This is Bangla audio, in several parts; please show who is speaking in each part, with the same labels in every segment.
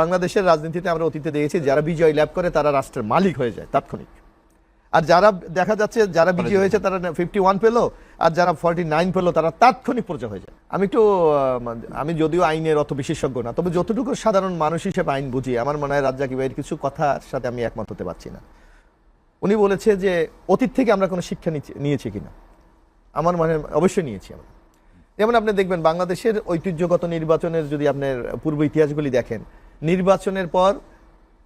Speaker 1: বাংলাদেশের রাজনীতিতে আমরা অতীতে দেখেছি যারা বিজয় লাভ করে তারা রাষ্ট্রের মালিক হয়ে যায় তাৎক্ষণিক, আর যারা দেখা যাচ্ছে যারা বিজয় হয়েছে তারা 51 পেল আর যারা 49 পেল তারা তাৎক্ষণিক পর্যায়ে হয়ে যায়। আমি যদিও আইনের অত বিশেষজ্ঞ না, তবে যতটুকু সাধারণ মানুষ হিসেবে আইন বুঝি, আমার মনে হয় রাজ্জাকি ভাইয়ের কিছু কথার সাথে আমি একমত হতে পারছি না। উনি বলেছে যে অতীত থেকে আমরা কোনো শিক্ষা নিয়েছি কিনা, আমার মনে অবশ্যই নিয়েছি আমরা। যেমন আপনি দেখবেন বাংলাদেশের ঐতিহ্যগত নির্বাচনের যদি আপনার পূর্ব ইতিহাসগুলি দেখেন, নির্বাচনের পর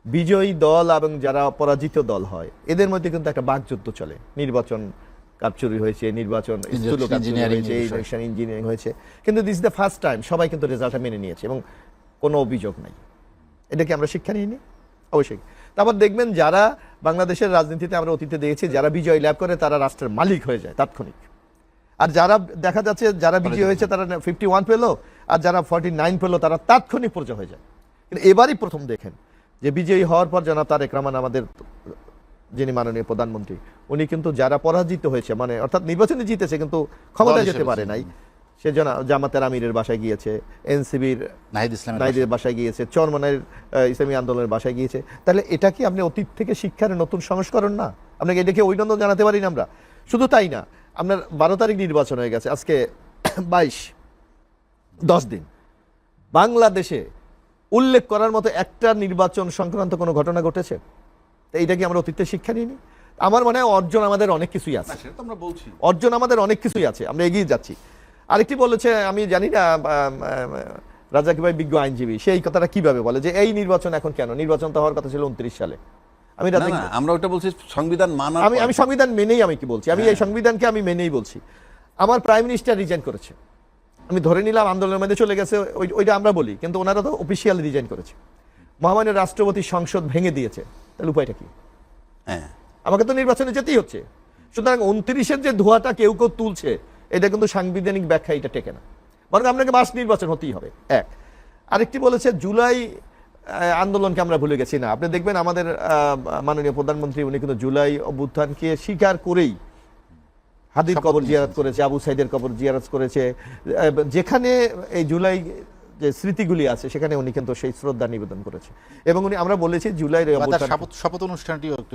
Speaker 1: বিজয়ী দল এবং যারা পরাজিত দল হয় এদের মধ্যে কিন্তু একটা বাকযুদ্ধ চলে। নির্বাচন কারচুরি হয়েছে, নির্বাচন ইঞ্জিনিয়ারিং হয়েছে, কিন্তু this is the first time সবাই কিন্তু রেজাল্টটা মেনে নিয়েছে এবং কোনো অভিযোগ নাই। এটা কি আমরা শিক্ষা নিইনি? অবশ্যই। তারপর দেখবেন যারা বাংলাদেশের রাজনীতিতে আমরা অতীতে দেখেছি যারা বিজয় লাভ করে তারা রাষ্ট্রের মালিক হয়ে যায় তাৎক্ষণিক, আর যারা দেখা যাচ্ছে যারা বিজয়ী হয়েছে তারা 51 পেল আর যারা 49 পেল তারা তাৎক্ষণিক পর্যায়ে হয়ে যায়। কিন্তু এবারই প্রথম দেখেন যে বিজয়ী হওয়ার পর জনাব তারেক রহমান আমাদের যিনি মাননীয় প্রধানমন্ত্রী, উনি কিন্তু যারা পরাজিত হয়েছে মানে অর্থাৎ নির্বাচনে জিতেছে কিন্তু ক্ষমতায় যেতে পারে নাই, সে জামাতের আমিরের বাসায় গিয়েছে, এনসিবির নাহিদের বাসায় গিয়েছে, চরমনের ইসলামী আন্দোলনের বাসায় গিয়েছে। তাহলে এটা কি আপনি অতীত থেকে শিক্ষার নতুন সংস্করণ না? আপনাকে এটাকে অভিনন্দন জানাতে পারি না আমরা? শুধু তাই না, আপনার 12 তারিখ নির্বাচন হয়ে গেছে, আজকে 10 দিন বাংলাদেশে উল্লেখ করার মতো একটা নির্বাচন সংক্রান্ত কোনো ঘটনা ঘটেছে? তো এইটা কি আমরা অতীতে শিক্ষা নিইনি? আমার মনে হয় অর্জন আমাদের অনেক কিছুই আছে, অর্জন আমাদের অনেক কিছুই আছে, আমরা এগিয়ে যাচ্ছি। আরেকটি বলেছে, আমি জানি না রাজ্জাকি ভাই বিজ্ঞ আইনজীবী, সেই কথাটা কিভাবে বলে যে এই নির্বাচন এখন কেন? নির্বাচন তো হওয়ার কথা ছিল 29 সালে।
Speaker 2: আমরা ওটা বলছি সংবিধান মানা,
Speaker 1: আমি সংবিধান মেনেই আমি কি বলছি, আমি এই সংবিধানকে আমি মেনেই বলছি। আমার প্রাইম মিনিস্টার রিজাইন করেছে, আমি ধরে নিলাম আন্দোলনের মধ্যে চলে গেছে, ওইটা আমরা বলি, কিন্তু ওনারা তো অফিসিয়ালি রিজাইন করেছে। মহামান্য রাষ্ট্রপতি সংসদ ভেঙে দিয়েছে, তাহলে উপায়টা কি? আমাকে তো নির্বাচনে যেতেই হচ্ছে। সুতরাং 29-এর যে ধোঁয়াটা কেউ কেউ তুলছে, এটা কিন্তু সাংবিধানিক ব্যাখ্যা এটা টেকে না, বরং আপনাকে মাস নির্বাচন হতেই হবে। এক আরেকটি বলেছে জুলাই আন্দোলনকে আমরা ভুলে গেছি না। আপনি দেখবেন আমাদের মাননীয় প্রধানমন্ত্রী উনি কিন্তু জুলাই অভ্যুত্থানকে স্বীকার করেই হাদির কবর জিয়ারত করেছে, আবু সাইদের কবর জিয়ারত করেছে, যেখানে এই জুলাই যে স্মৃতিগুলি আছে সেখানে উনি কিন্তু সেই শ্রদ্ধা নিবেদন করেছে। এবং উনি আমরা বলেছি জুলাইয়ের
Speaker 3: শপথ অনুষ্ঠানটিও একটু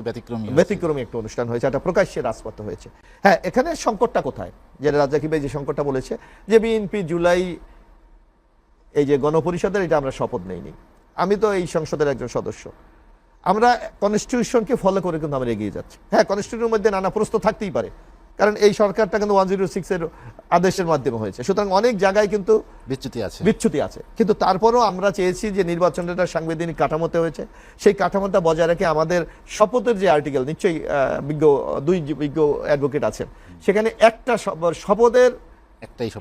Speaker 1: ব্যতিক্রমী একটা অনুষ্ঠান হয়েছে, একটা প্রকাশ্যে রাজপথ হয়েছে। হ্যাঁ, এখানে সংকটটা কোথায়? যে রাজ্জাকি ভাই যে সংকটটা বলেছে যে বিএনপি জুলাই এই যে গণপরিষদের, এটা আমরা শপথ নেইনি। আমি তো এই সংসদের একজন সদস্য, আমরা কনস্টিটিউশনকে ফলো করে কিন্তু আমরা এগিয়ে যাচ্ছি। হ্যাঁ, কনস্টিটিউশনের মধ্যে নানা প্রশ্ন থাকতেই পারে, কারণ এই সরকারটা কিন্তু 106-এর আদেশের মাধ্যমে হয়েছে, সুতরাং অনেক জায়গায় কিন্তু বিচ্যুতি আছে। কিন্তু তারপরও আমরা চেয়েছি যে নির্বাচনটা সাংবিধানিক কাঠামোতে হয়েছে, সেই কাঠামোটা বজায় রেখে আমাদের শপথের যে আর্টিকেল, নিশ্চয়ই দুই বিজ্ঞ অ্যাডভোকেট আছেন, সেখানে একটা শপথের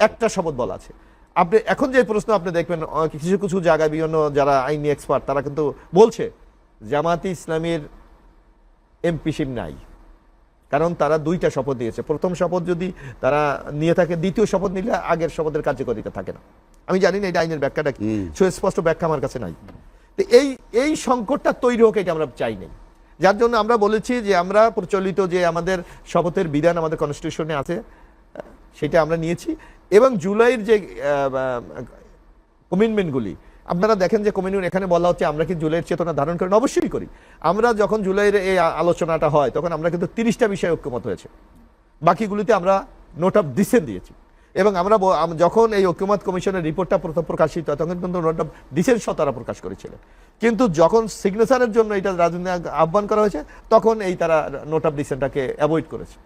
Speaker 1: একটা শপথ বলা আছে। আপনি এখন যে প্রশ্ন আপনি দেখবেন কিছু কিছু জায়গায় বিভিন্ন যারা আইনি এক্সপার্ট তারা কিন্তু বলছে জামায়াতে ইসলামীর এমপিশিপ নাই, কারণ তারা 2টা শপথ দিয়েছে। প্রথম শপথ যদি তারা নিয়ে থাকে, দ্বিতীয় শপথ নিলে আগের শপথের কার্যকারিতা থাকে না। আমি জানি না এটা আইনের ব্যাখ্যাটা কি, সুস্পষ্ট ব্যাখ্যা আমার কাছে নাই। তো এই সংকটটা তৈরি হোক, এটা আমরা চাই নাই। যার জন্য আমরা বলেছি যে আমরা প্রচলিত যে আমাদের শপথের বিধান আমাদের কনস্টিটিউশনে আছে সেটা আমরা নিয়েছি। এবং জুলাইয়ের যে কমিটমেন্টগুলি আপনারা দেখেন যে কমিটমেন্ট এখানে বলা হচ্ছে আমরা কি জুলাইয়ের চেতনা ধারণ করেন? অবশ্যই করি। আমরা যখন জুলাইয়ের এই আলোচনাটা হয় তখন আমরা কিন্তু 30টা বিষয়ে ঐক্যমত হয়েছে, বাকিগুলিতে আমরা নোট অফ ডিসেন্ট দিয়েছি। এবং আমরা যখন এই ঐক্যমত কমিশনের রিপোর্টটা প্রথম প্রকাশিত হয় তখন কিন্তু নোট অফ ডিসেন্ট তারা প্রকাশ করেছিলেন, কিন্তু যখন সিগনেচারের জন্য এটা রাজনীতি আহ্বান করা হয়েছে তখন এই তারা নোট অফ ডিসেন্টটাকে অ্যাভয়েড করেছে।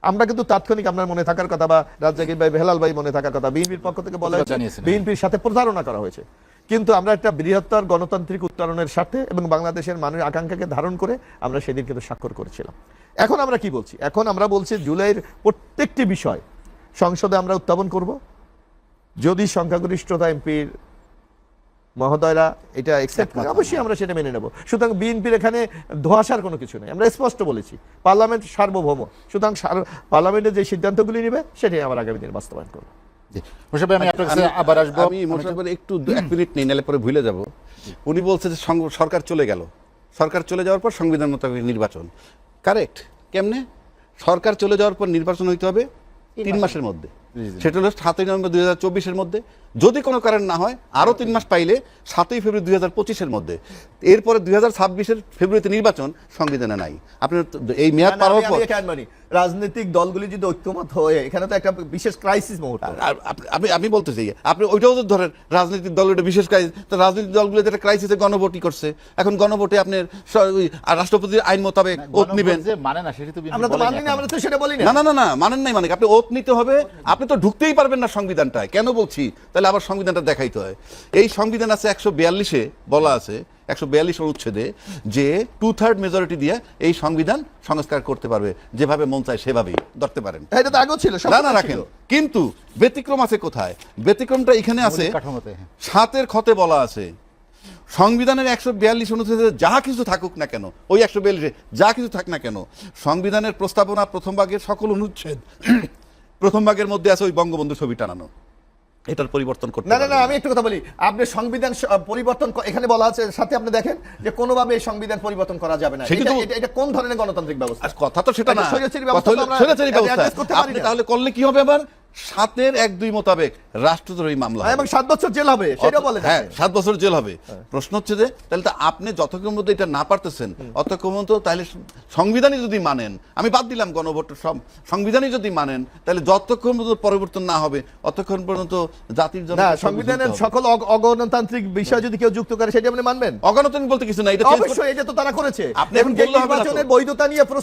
Speaker 1: আমরা কিন্তু তাৎক্ষণিক আপনার মনে থাকার কথা বা রাজ্জাকি ভাই বেলাল ভাই মনে থাকার কথা, বিএনপির পক্ষ থেকে বলা হয়েছে বিএনপির সাথে প্রতারণা করা হয়েছে, কিন্তু আমরা একটা বৃহত্তর গণতান্ত্রিক উত্তরণের সাথে এবং বাংলাদেশের মানুষের আকাঙ্ক্ষাকে ধারণ করে আমরা সেদিন কিন্তু স্বাক্ষর করেছিলাম। এখন আমরা কি বলছি? এখন আমরা বলছি জুলাইয়ের প্রত্যেকটি বিষয় সংসদে আমরা উত্থাপন করব, যদি সংখ্যাগরিষ্ঠতা এমপির মহোদয়রা এটা অ্যাকসেপ্ট করে অবশ্যই আমরা সেটা মেনে নেব। সুতরাং বিএনপির এখানে ধোঁয়াশার কোনো কিছু নেই, আমরা স্পষ্ট বলেছি পার্লামেন্ট সার্বভৌম, সুতরাং পার্লামেন্টের যে সিদ্ধান্তগুলি নেবে সেটাই আমরা আগামী দিনে বাস্তবায়ন করব।
Speaker 2: আমি একটু 1 মিনিট নেই, নাহলে পরে ভুলে যাব। উনি বলছে যে সরকার চলে গেল, সরকার চলে যাওয়ার পর সংবিধান মোতাবেক নির্বাচন। কারেক্ট। কেমনে? সরকার চলে যাওয়ার পর নির্বাচন হইতে হবে 3 মাসের মধ্যে। সেটা হলো 7ই নভেম্বর 2024-এর মধ্যে, যদি কোনো কারণ না হয় আরো 3 মাস পাইলে 7ই ফেব্রুয়ারি 2025-এর মধ্যে। এরপরে 2026-এর ফেব্রুয়ারিতে নির্বাচন, সংবিধানে নাই। আপনি এই মেয়াদ পার হওয়ার পর
Speaker 1: রাজনৈতিক দলগুলি যদি ঐক্যমত হয়ে, এখানে তো একটা বিশেষ ক্রাইসিস মুহূর্ত।
Speaker 2: আমি বলতে চাই, আপনি ওইটাও তো ধরেন রাজনৈতিক দল, এটা বিশেষ ক্রাইসিস, তো রাজনৈতিক দলগুলো যেটা ক্রাইসিসে গণভোটই করছে, এখন গণভোটে আপনার রাষ্ট্রপতির আইন মোতাবেক ওত নেবেন।
Speaker 3: যে মানে না সেটা তো বিএনপি
Speaker 1: আমরা তো
Speaker 3: বলেনি
Speaker 1: মানি না,
Speaker 3: এখনো।
Speaker 1: আমরা তো সেটা বলি না।
Speaker 2: না মানেন নাই, মানে আপনি ওত নিতে হবে, আপনি তো ঢুকতেই পারবেন না সংবিধানটায়। কেন বলছি, তাহলে আবার সংবিধানটা দেখাইতে হয়। এই সংবিধান আছে 142-এ বলা আছে, 142 অনুচ্ছেদে, যে 2/3 মেজরিটি দিয়ে এই সংবিধান সংস্কার করতে পারবে, যেভাবে মন চায় সেভাবেই ধরতে পারেন।
Speaker 1: এটা তো আগেও ছিল,
Speaker 2: না রাখেন, কিন্তু ব্যতিক্রম আছে কোথায়? ব্যতিক্রমটা এখানে আছে,
Speaker 3: মৌলিক কাঠামোতে, হ্যাঁ।
Speaker 2: 7-এর খতে বলা আছে সংবিধানের 142 অনুচ্ছেদে যা কিছু থাকুক না কেন, ওই 142-এ যা কিছু থাক না কেন, সংবিধানের প্রস্তাবনা প্রথম ভাগের সকল অনুচ্ছেদ প্রথম ভাগের মধ্যে আছে ওই বঙ্গবন্ধু ছবি টানানো, এটার পরিবর্তন করতে
Speaker 1: না
Speaker 2: পারবেন
Speaker 1: আমি একটু কথা বলি। আপনি সংবিধান পরিবর্তন এখানে বলা আছে, সাথে আপনি দেখেন যে কোনোভাবে এই সংবিধান পরিবর্তন করা যাবে না।
Speaker 2: সেটা তো-
Speaker 1: এটা কোন ধরনের গণতান্ত্রিক ব্যবস্থা?
Speaker 2: আর কথা তো সেটা না,
Speaker 1: একটা স্বৈরাচারী
Speaker 2: কথা
Speaker 1: ব্যবস্থা
Speaker 2: হলো
Speaker 1: তো আমরা
Speaker 2: স্বৈরাচারী ব্যবস্থা।
Speaker 1: adjust করতে পারি
Speaker 2: আপনি
Speaker 1: না।
Speaker 2: তাহলে করলে কি হবে? আবার 7-এর 1-2 মোতাবেক রাষ্ট্রদ্রোহী মামলা হবে।
Speaker 1: এবং 7 বছর জেল হবে, সেটাও বলে
Speaker 2: হ্যাঁ,
Speaker 1: যাচ্ছে।
Speaker 2: 7 বছর জেল হবে। প্রশ্ন হচ্ছে যে তাহলে তো আপনি যতক্ষণ মধ্যে এটা না পারতেছেন অতক্ষণ পর্যন্ত, তাহলে সংবিধানই যদি মানেন, আমি বাদ দিলাম গণভোট, সংবিধানই যদি মানেন, তাহলে যতক্ষণ পর্যন্ত পরিবর্তন না হবে অতক্ষণ পর্যন্ত জাতির জন্য
Speaker 1: না, সংবিধানের সকল অগণতান্ত্রিক বিষয় যদি কেউ যুক্ত করে, সেটা আপনি মানবেন?
Speaker 2: অগণতান্ত্রিক বলতে কিছু না, এটা change করতে-
Speaker 1: অবশ্যই, এটা তো তারা করেছে।
Speaker 2: আপনি
Speaker 1: এখন
Speaker 2: এখন বললে হবে না তো।
Speaker 1: নির্বাচনের বৈধতা নিয়ে প্রশ্ন